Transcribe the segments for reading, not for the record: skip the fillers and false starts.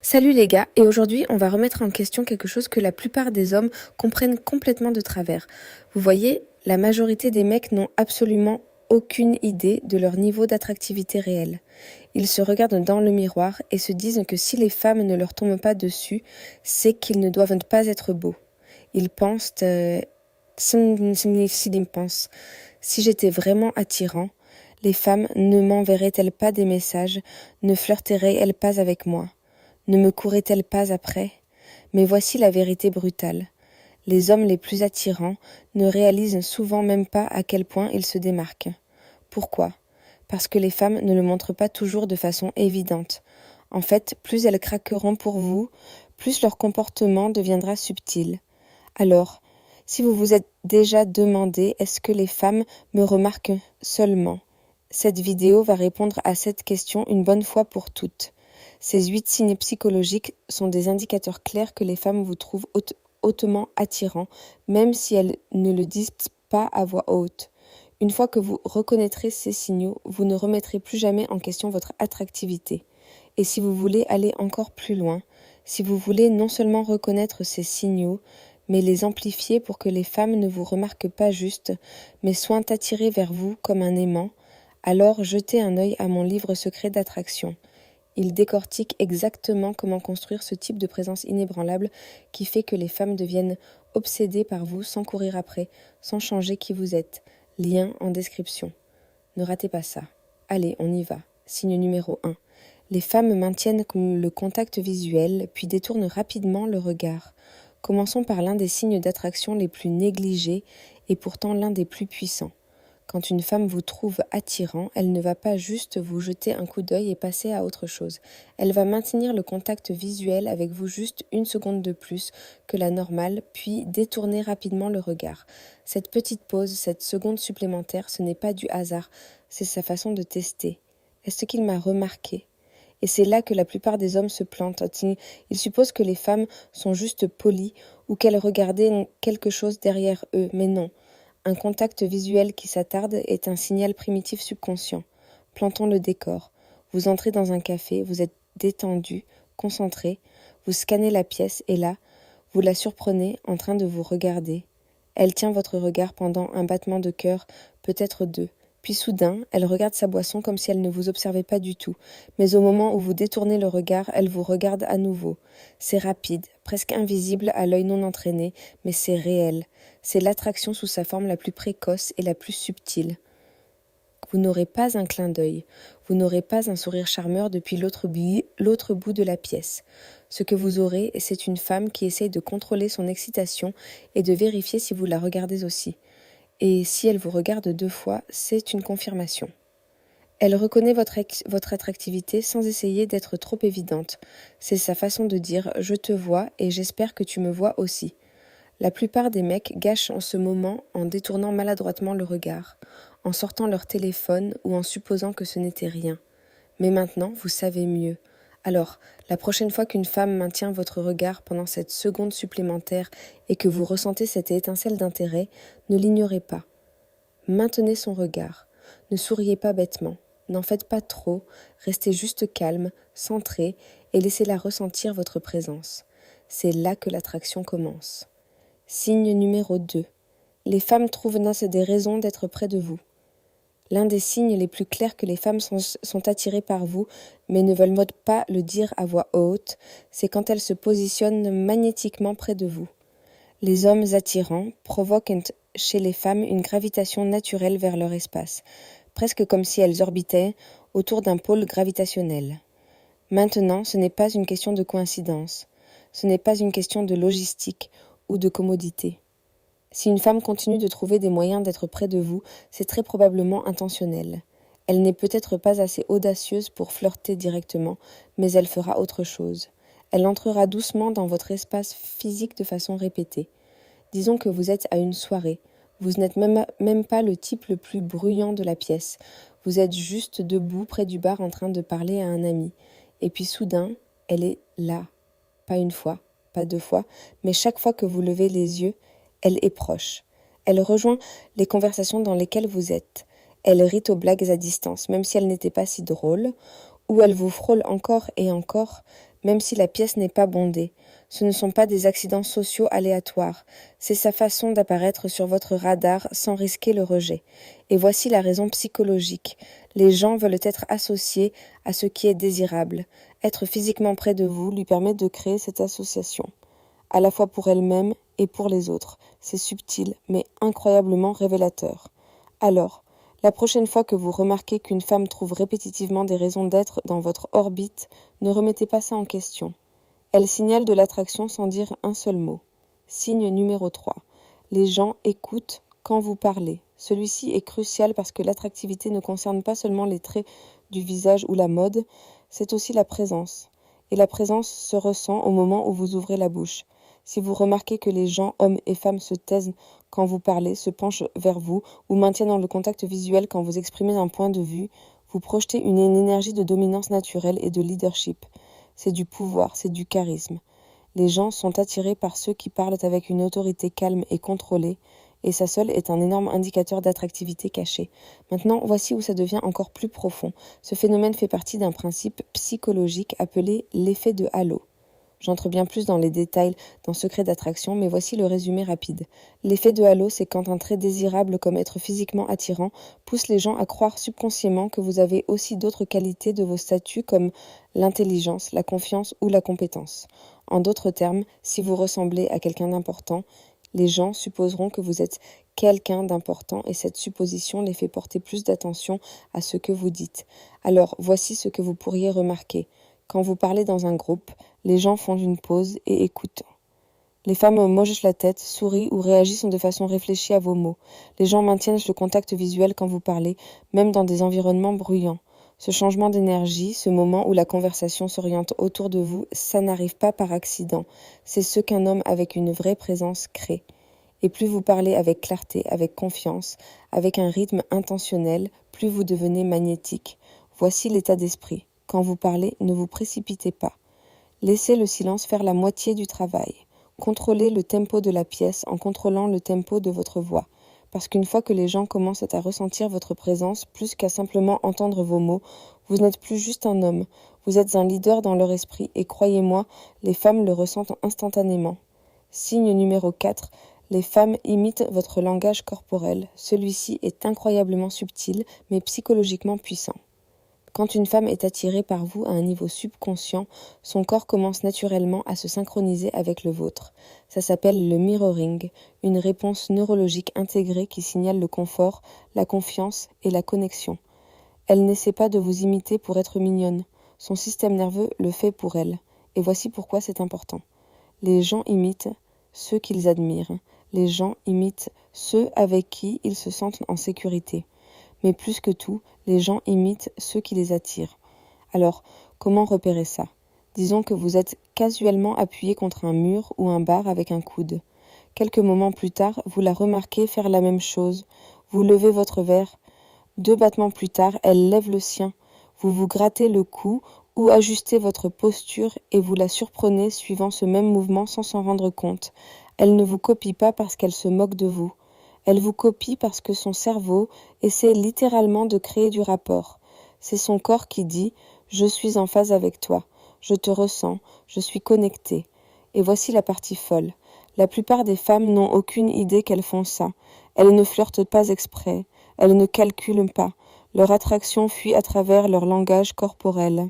Salut les gars, et aujourd'hui on va remettre en question quelque chose que la plupart des hommes comprennent complètement de travers. Vous voyez, la majorité des mecs n'ont absolument aucune idée de leur niveau d'attractivité réel. Ils se regardent dans le miroir et se disent que si les femmes ne leur tombent pas dessus, c'est qu'ils ne doivent pas être beaux. Ils pensent, s'ils pensent, si j'étais vraiment attirant, les femmes ne m'enverraient-elles pas des messages, ne flirteraient-elles pas avec moi? Ne me courait-elle pas après? Mais voici la vérité brutale. Les hommes les plus attirants ne réalisent souvent même pas à quel point ils se démarquent. Pourquoi? Parce que les femmes ne le montrent pas toujours de façon évidente. En fait, plus elles craqueront pour vous, plus leur comportement deviendra subtil. Alors, si vous vous êtes déjà demandé est-ce que les femmes me remarquent seulement, cette vidéo va répondre à cette question une bonne fois pour toutes. Ces 8 signes psychologiques sont des indicateurs clairs que les femmes vous trouvent hautement attirants, même si elles ne le disent pas à voix haute. Une fois que vous reconnaîtrez ces signaux, vous ne remettrez plus jamais en question votre attractivité. Et si vous voulez aller encore plus loin, si vous voulez non seulement reconnaître ces signaux, mais les amplifier pour que les femmes ne vous remarquent pas juste, mais soient attirées vers vous comme un aimant, alors jetez un œil à mon livre secret d'attraction. Il décortique exactement comment construire ce type de présence inébranlable qui fait que les femmes deviennent obsédées par vous sans courir après, sans changer qui vous êtes. Lien en description. Ne ratez pas ça. Allez, on y va. Signe numéro 1. Les femmes maintiennent le contact visuel, puis détournent rapidement le regard. Commençons par l'un des signes d'attraction les plus négligés et pourtant l'un des plus puissants. Quand une femme vous trouve attirant, elle ne va pas juste vous jeter un coup d'œil et passer à autre chose. Elle va maintenir le contact visuel avec vous juste une seconde de plus que la normale, puis détourner rapidement le regard. Cette petite pause, cette seconde supplémentaire, ce n'est pas du hasard, c'est sa façon de tester. Est-ce qu'il m'a remarqué ? Et c'est là que la plupart des hommes se plantent. Ils supposent que les femmes sont juste polies ou qu'elles regardaient quelque chose derrière eux, mais non. Un contact visuel qui s'attarde est un signal primitif subconscient. Plantons le décor. Vous entrez dans un café, vous êtes détendu, concentré, vous scannez la pièce et là, vous la surprenez en train de vous regarder. Elle tient votre regard pendant un battement de cœur, peut-être deux. Puis soudain, elle regarde sa boisson comme si elle ne vous observait pas du tout. Mais au moment où vous détournez le regard, elle vous regarde à nouveau. C'est rapide, presque invisible à l'œil non entraîné, mais c'est réel. C'est l'attraction sous sa forme la plus précoce et la plus subtile. Vous n'aurez pas un clin d'œil, vous n'aurez pas un sourire charmeur depuis l'autre bout de la pièce. Ce que vous aurez, c'est une femme qui essaye de contrôler son excitation et de vérifier si vous la regardez aussi. Et si elle vous regarde 2 fois, c'est une confirmation. Elle reconnaît votre attractivité sans essayer d'être trop évidente. C'est sa façon de dire « je te vois et j'espère que tu me vois aussi ». La plupart des mecs gâchent en ce moment en détournant maladroitement le regard, en sortant leur téléphone ou en supposant que ce n'était rien. Mais maintenant, vous savez mieux. Alors, la prochaine fois qu'une femme maintient votre regard pendant cette seconde supplémentaire et que vous ressentez cette étincelle d'intérêt, ne l'ignorez pas. Maintenez son regard. Ne souriez pas bêtement. N'en faites pas trop. Restez juste calme, centré et laissez-la ressentir votre présence. C'est là que l'attraction commence. Signe numéro 2. Les femmes trouvent des raisons d'être près de vous. L'un des signes les plus clairs que les femmes sont attirées par vous, mais ne veulent pas le dire à voix haute, c'est quand elles se positionnent magnétiquement près de vous. Les hommes attirants provoquent chez les femmes une gravitation naturelle vers leur espace, presque comme si elles orbitaient autour d'un pôle gravitationnel. Maintenant, ce n'est pas une question de coïncidence, ce n'est pas une question de logistique ou de commodité. Si une femme continue de trouver des moyens d'être près de vous, c'est très probablement intentionnel. Elle n'est peut-être pas assez audacieuse pour flirter directement, mais elle fera autre chose. Elle entrera doucement dans votre espace physique de façon répétée. Disons que vous êtes à une soirée. Vous n'êtes même pas le type le plus bruyant de la pièce. Vous êtes juste debout près du bar en train de parler à un ami. Et puis soudain, elle est là. Pas une fois, pas 2 fois, mais chaque fois que vous levez les yeux, elle est proche. Elle rejoint les conversations dans lesquelles vous êtes. Elle rit aux blagues à distance, même si elles n'étaient pas si drôles, ou elle vous frôle encore et encore, même si la pièce n'est pas bondée. Ce ne sont pas des accidents sociaux aléatoires, c'est sa façon d'apparaître sur votre radar sans risquer le rejet. Et voici la raison psychologique. Les gens veulent être associés à ce qui est désirable. Être physiquement près de vous lui permet de créer cette association, à la fois pour elle-même et pour les autres. C'est subtil, mais incroyablement révélateur. Alors, la prochaine fois que vous remarquez qu'une femme trouve répétitivement des raisons d'être dans votre orbite, ne remettez pas ça en question. Elle signale de l'attraction sans dire un seul mot. Signe numéro 3. Les gens écoutent quand vous parlez. Celui-ci est crucial parce que l'attractivité ne concerne pas seulement les traits du visage ou la mode, c'est aussi la présence. Et la présence se ressent au moment où vous ouvrez la bouche. Si vous remarquez que les gens, hommes et femmes, se taisent quand vous parlez, se penchent vers vous ou maintiennent le contact visuel quand vous exprimez un point de vue, vous projetez une énergie de dominance naturelle et de leadership. C'est du pouvoir, c'est du charisme. Les gens sont attirés par ceux qui parlent avec une autorité calme et contrôlée, et ça seul est un énorme indicateur d'attractivité cachée. Maintenant, voici où ça devient encore plus profond. Ce phénomène fait partie d'un principe psychologique appelé l'effet de halo. J'entre bien plus dans les détails dans Secret d'attraction, mais voici le résumé rapide. L'effet de halo, c'est quand un trait désirable comme être physiquement attirant pousse les gens à croire subconsciemment que vous avez aussi d'autres qualités de vos statuts comme l'intelligence, la confiance ou la compétence. En d'autres termes, si vous ressemblez à quelqu'un d'important, les gens supposeront que vous êtes quelqu'un d'important et cette supposition les fait porter plus d'attention à ce que vous dites. Alors, voici ce que vous pourriez remarquer. Quand vous parlez dans un groupe, les gens font une pause et écoutent. Les femmes hochent la tête, sourient ou réagissent de façon réfléchie à vos mots. Les gens maintiennent le contact visuel quand vous parlez, même dans des environnements bruyants. Ce changement d'énergie, ce moment où la conversation s'oriente autour de vous, ça n'arrive pas par accident. C'est ce qu'un homme avec une vraie présence crée. Et plus vous parlez avec clarté, avec confiance, avec un rythme intentionnel, plus vous devenez magnétique. Voici l'état d'esprit. Quand vous parlez, ne vous précipitez pas. Laissez le silence faire la moitié du travail. Contrôlez le tempo de la pièce en contrôlant le tempo de votre voix. Parce qu'une fois que les gens commencent à ressentir votre présence, plus qu'à simplement entendre vos mots, vous n'êtes plus juste un homme. Vous êtes un leader dans leur esprit et croyez-moi, les femmes le ressentent instantanément. Signe numéro 4. Les femmes imitent votre langage corporel. Celui-ci est incroyablement subtil, mais psychologiquement puissant. Quand une femme est attirée par vous à un niveau subconscient, son corps commence naturellement à se synchroniser avec le vôtre. Ça s'appelle le mirroring, une réponse neurologique intégrée qui signale le confort, la confiance et la connexion. Elle n'essaie pas de vous imiter pour être mignonne. Son système nerveux le fait pour elle. Et voici pourquoi c'est important. Les gens imitent ceux qu'ils admirent. Les gens imitent ceux avec qui ils se sentent en sécurité. Mais plus que tout, les gens imitent ceux qui les attirent. Alors, comment repérer ça ? Disons que vous êtes casuellement appuyé contre un mur ou un bar avec un coude. Quelques moments plus tard, vous la remarquez faire la même chose. Vous levez votre verre. 2 battements plus tard, elle lève le sien. Vous vous grattez le cou ou ajustez votre posture et vous la surprenez suivant ce même mouvement sans s'en rendre compte. Elle ne vous copie pas parce qu'elle se moque de vous. Elle vous copie parce que son cerveau essaie littéralement de créer du rapport. C'est son corps qui dit « Je suis en phase avec toi, je te ressens, je suis connecté ». Et voici la partie folle. La plupart des femmes n'ont aucune idée qu'elles font ça. Elles ne flirtent pas exprès, elles ne calculent pas. Leur attraction fuit à travers leur langage corporel.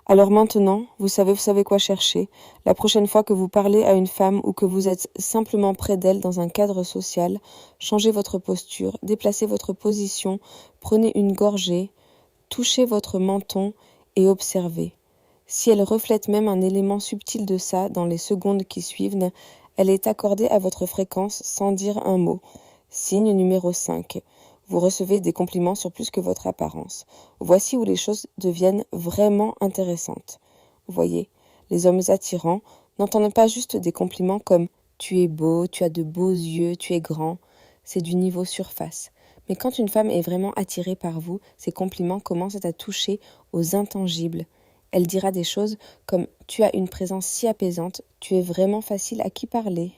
Alors maintenant, vous savez quoi chercher. La prochaine fois que vous parlez à une femme ou que vous êtes simplement près d'elle dans un cadre social, changez votre posture, déplacez votre position, prenez une gorgée, touchez votre menton et observez. Si elle reflète même un élément subtil de ça dans les secondes qui suivent, elle est accordée à votre fréquence sans dire un mot. Signe numéro 5. Vous recevez des compliments sur plus que votre apparence. Voici où les choses deviennent vraiment intéressantes. Voyez, les hommes attirants n'entendent pas juste des compliments comme « tu es beau, tu as de beaux yeux, tu es grand ». C'est du niveau surface. Mais quand une femme est vraiment attirée par vous, ces compliments commencent à toucher aux intangibles. Elle dira des choses comme « tu as une présence si apaisante, tu es vraiment facile à qui parler ».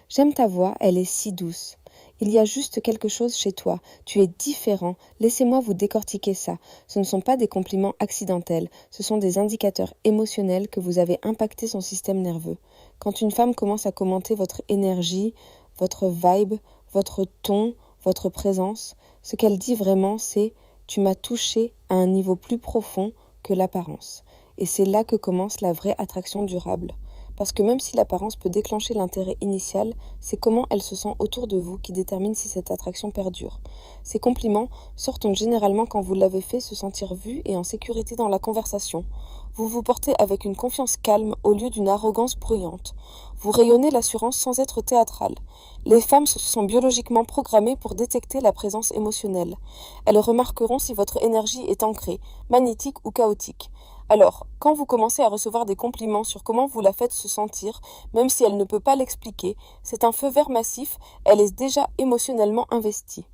J'aime ta voix, elle est si douce. Il y a juste quelque chose chez toi, tu es différent, laissez-moi vous décortiquer ça. Ce ne sont pas des compliments accidentels, ce sont des indicateurs émotionnels que vous avez impacté son système nerveux. Quand une femme commence à commenter votre énergie, votre vibe, votre ton, votre présence, ce qu'elle dit vraiment c'est « tu m'as touché à un niveau plus profond que l'apparence ». Et c'est là que commence la vraie attraction durable. Parce que même si l'apparence peut déclencher l'intérêt initial, c'est comment elle se sent autour de vous qui détermine si cette attraction perdure. Ces compliments sortent généralement quand vous l'avez fait se sentir vu et en sécurité dans la conversation. Vous vous portez avec une confiance calme au lieu d'une arrogance bruyante. Vous rayonnez l'assurance sans être théâtral. Les femmes sont biologiquement programmées pour détecter la présence émotionnelle. Elles remarqueront si votre énergie est ancrée, magnétique ou chaotique. Alors, quand vous commencez à recevoir des compliments sur comment vous la faites se sentir, même si elle ne peut pas l'expliquer, c'est un feu vert massif, elle est déjà émotionnellement investie.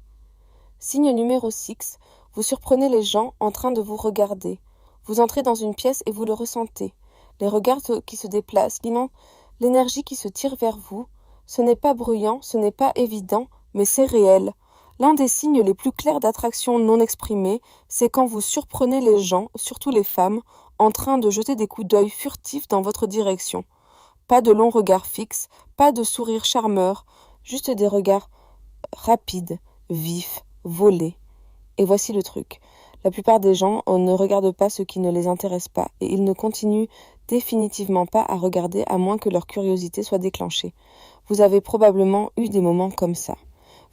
Signe numéro 6, vous surprenez les gens en train de vous regarder. Vous entrez dans une pièce et vous le ressentez. Les regards qui se déplacent, l'énergie qui se tire vers vous. Ce n'est pas bruyant, ce n'est pas évident, mais c'est réel. L'un des signes les plus clairs d'attraction non exprimée, c'est quand vous surprenez les gens, surtout les femmes, en train de jeter des coups d'œil furtifs dans votre direction. Pas de longs regards fixes, pas de sourires charmeurs, juste des regards rapides, vifs, volés. Et voici le truc. La plupart des gens ne regardent pas ce qui ne les intéresse pas et ils ne continuent définitivement pas à regarder à moins que leur curiosité soit déclenchée. Vous avez probablement eu des moments comme ça.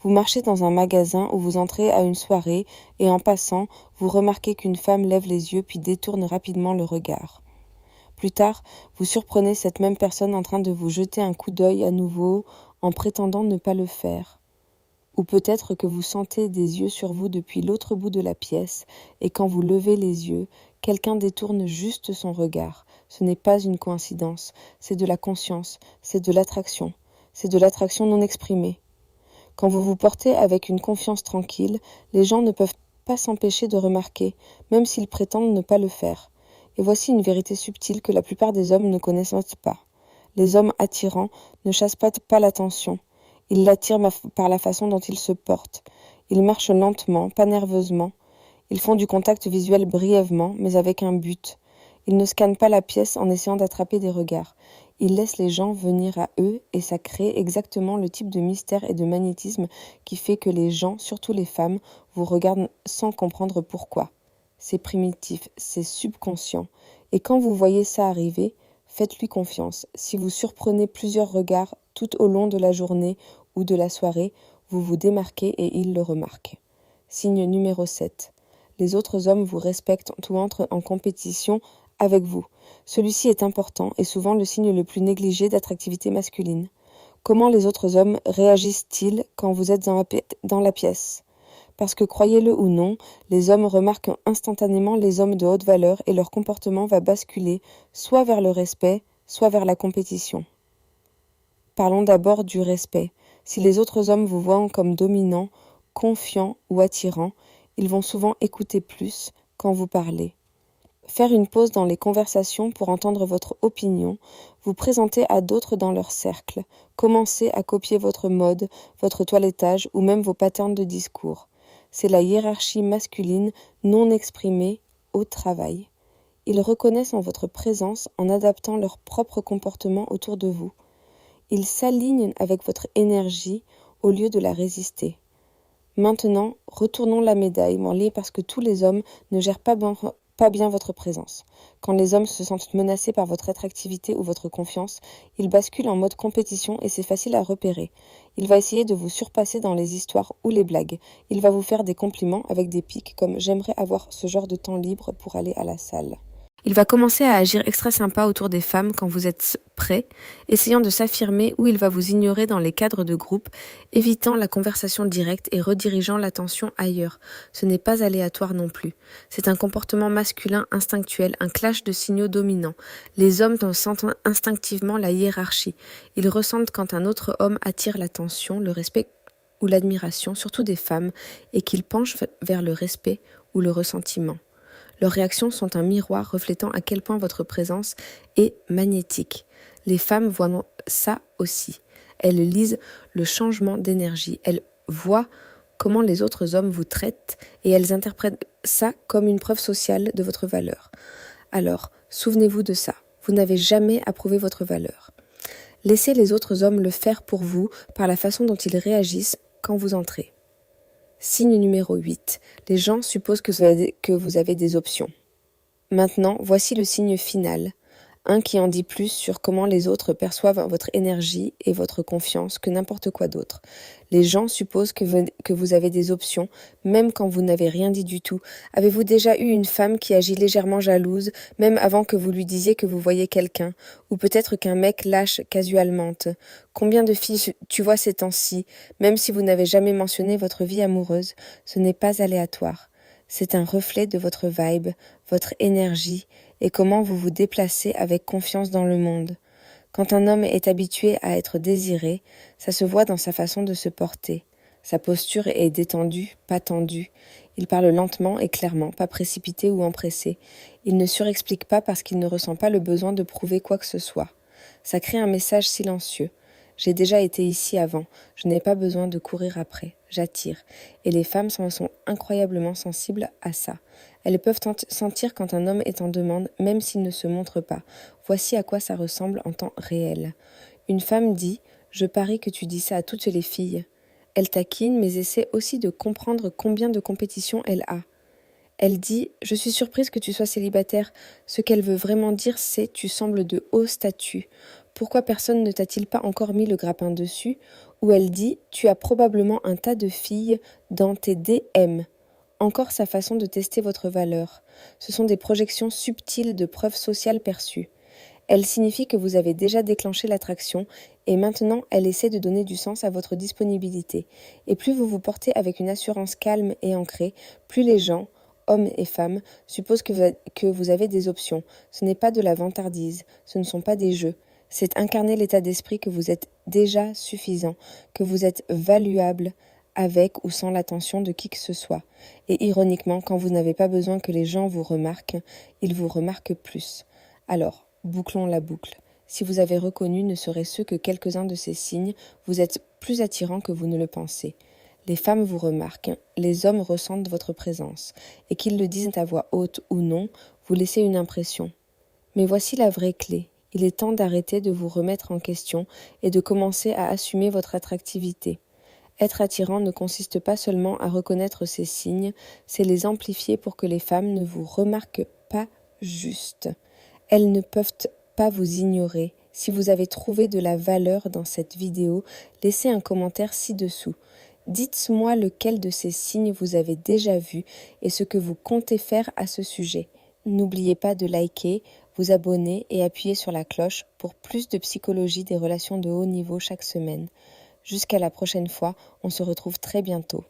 Vous marchez dans un magasin ou vous entrez à une soirée et en passant, vous remarquez qu'une femme lève les yeux puis détourne rapidement le regard. Plus tard, vous surprenez cette même personne en train de vous jeter un coup d'œil à nouveau en prétendant ne pas le faire. Ou peut-être que vous sentez des yeux sur vous depuis l'autre bout de la pièce et quand vous levez les yeux, quelqu'un détourne juste son regard. Ce n'est pas une coïncidence, c'est de la conscience, c'est de l'attraction non exprimée. Quand vous vous portez avec une confiance tranquille, les gens ne peuvent pas s'empêcher de remarquer, même s'ils prétendent ne pas le faire. Et voici une vérité subtile que la plupart des hommes ne connaissent pas. Les hommes attirants ne chassent pas l'attention. Ils l'attirent par la façon dont ils se portent. Ils marchent lentement, pas nerveusement. Ils font du contact visuel brièvement, mais avec un but. Ils ne scannent pas la pièce en essayant d'attraper des regards. Ils laissent les gens venir à eux et ça crée exactement le type de mystère et de magnétisme qui fait que les gens, surtout les femmes, vous regardent sans comprendre pourquoi. C'est primitif, c'est subconscient. Et quand vous voyez ça arriver, faites-lui confiance. Si vous surprenez plusieurs regards tout au long de la journée ou de la soirée, vous vous démarquez et ils le remarquent. Signe numéro 7. Les autres hommes vous respectent ou entrent en compétition avec vous. Celui-ci est important et souvent le signe le plus négligé d'attractivité masculine. Comment les autres hommes réagissent-ils quand vous êtes dans la pièce ? Parce que croyez-le ou non, les hommes remarquent instantanément les hommes de haute valeur et leur comportement va basculer soit vers le respect, soit vers la compétition. Parlons d'abord du respect. Si les autres hommes vous voient comme dominant, confiant ou attirant, ils vont souvent écouter plus quand vous parlez. Faire une pause dans les conversations pour entendre votre opinion, vous présenter à d'autres dans leur cercle, commencer à copier votre mode, votre toilettage ou même vos patterns de discours. C'est la hiérarchie masculine non exprimée au travail. Ils reconnaissent en votre présence en adaptant leur propre comportement autour de vous. Ils s'alignent avec votre énergie au lieu de la résister. Maintenant, retournons la médaille, Manly, parce que tous les hommes ne gèrent pas bien votre présence. Quand les hommes se sentent menacés par votre attractivité ou votre confiance, ils basculent en mode compétition et c'est facile à repérer. Il va essayer de vous surpasser dans les histoires ou les blagues. Il va vous faire des compliments avec des pics comme « j'aimerais avoir ce genre de temps libre pour aller à la salle ». Il va commencer à agir extra sympa autour des femmes quand vous êtes prêt, essayant de s'affirmer ou il va vous ignorer dans les cadres de groupe, évitant la conversation directe et redirigeant l'attention ailleurs. Ce n'est pas aléatoire non plus. C'est un comportement masculin instinctuel, un clash de signaux dominants. Les hommes sentent instinctivement la hiérarchie. Ils ressentent quand un autre homme attire l'attention, le respect ou l'admiration, surtout des femmes, et qu'ils penchent vers le respect ou le ressentiment. Leurs réactions sont un miroir reflétant à quel point votre présence est magnétique. Les femmes voient ça aussi. Elles lisent le changement d'énergie. Elles voient comment les autres hommes vous traitent et elles interprètent ça comme une preuve sociale de votre valeur. Alors, souvenez-vous de ça. Vous n'avez jamais approuvé votre valeur. Laissez les autres hommes le faire pour vous par la façon dont ils réagissent quand vous entrez. Signe numéro 8. Les gens supposent que vous avez des options. Maintenant, voici le signe final, un qui en dit plus sur comment les autres perçoivent votre énergie et votre confiance que n'importe quoi d'autre. Les gens supposent que vous avez des options, même quand vous n'avez rien dit du tout. Avez-vous déjà eu une femme qui agit légèrement jalouse, même avant que vous lui disiez que vous voyez quelqu'un? Ou peut-être qu'un mec lâche casualement? Combien de filles tu vois ces temps-ci, même si vous n'avez jamais mentionné votre vie amoureuse? Ce n'est pas aléatoire. C'est un reflet de votre vibe, votre énergie et comment vous vous déplacez avec confiance dans le monde. Quand un homme est habitué à être désiré, ça se voit dans sa façon de se porter. Sa posture est détendue, pas tendue. Il parle lentement et clairement, pas précipité ou empressé. Il ne surexplique pas parce qu'il ne ressent pas le besoin de prouver quoi que ce soit. Ça crée un message silencieux. J'ai déjà été ici avant, je n'ai pas besoin de courir après, j'attire. Et les femmes sont incroyablement sensibles à ça. Elles peuvent sentir quand un homme est en demande, même s'il ne se montre pas. Voici à quoi ça ressemble en temps réel. Une femme dit « Je parie que tu dis ça à toutes les filles ». Elle taquine, mais essaie aussi de comprendre combien de compétition elle a. Elle dit « Je suis surprise que tu sois célibataire ». Ce qu'elle veut vraiment dire, c'est « Tu sembles de haut statut ». Pourquoi personne ne t'a-t-il pas encore mis le grappin dessus? Ou elle dit « Tu as probablement un tas de filles dans tes DM ». Encore sa façon de tester votre valeur. Ce sont des projections subtiles de preuves sociales perçues. Elle signifie que vous avez déjà déclenché l'attraction et maintenant elle essaie de donner du sens à votre disponibilité. Et plus vous vous portez avec une assurance calme et ancrée, plus les gens, hommes et femmes, supposent que vous avez des options. Ce n'est pas de la vantardise, ce ne sont pas des jeux. C'est incarner l'état d'esprit que vous êtes déjà suffisant, que vous êtes valuable avec ou sans l'attention de qui que ce soit. Et ironiquement, quand vous n'avez pas besoin que les gens vous remarquent, ils vous remarquent plus. Alors, bouclons la boucle. Si vous avez reconnu ne serait-ce que quelques-uns de ces signes, vous êtes plus attirant que vous ne le pensez. Les femmes vous remarquent, les hommes ressentent votre présence, et qu'ils le disent à voix haute ou non, vous laissez une impression. Mais voici la vraie clé. Il est temps d'arrêter de vous remettre en question et de commencer à assumer votre attractivité. Être attirant ne consiste pas seulement à reconnaître ces signes, c'est les amplifier pour que les femmes ne vous remarquent pas juste. Elles ne peuvent pas vous ignorer. Si vous avez trouvé de la valeur dans cette vidéo, laissez un commentaire ci-dessous. Dites-moi lequel de ces signes vous avez déjà vu et ce que vous comptez faire à ce sujet. N'oubliez pas de liker, vous abonner et appuyer sur la cloche pour plus de psychologie des relations de haut niveau chaque semaine. Jusqu'à la prochaine fois, on se retrouve très bientôt.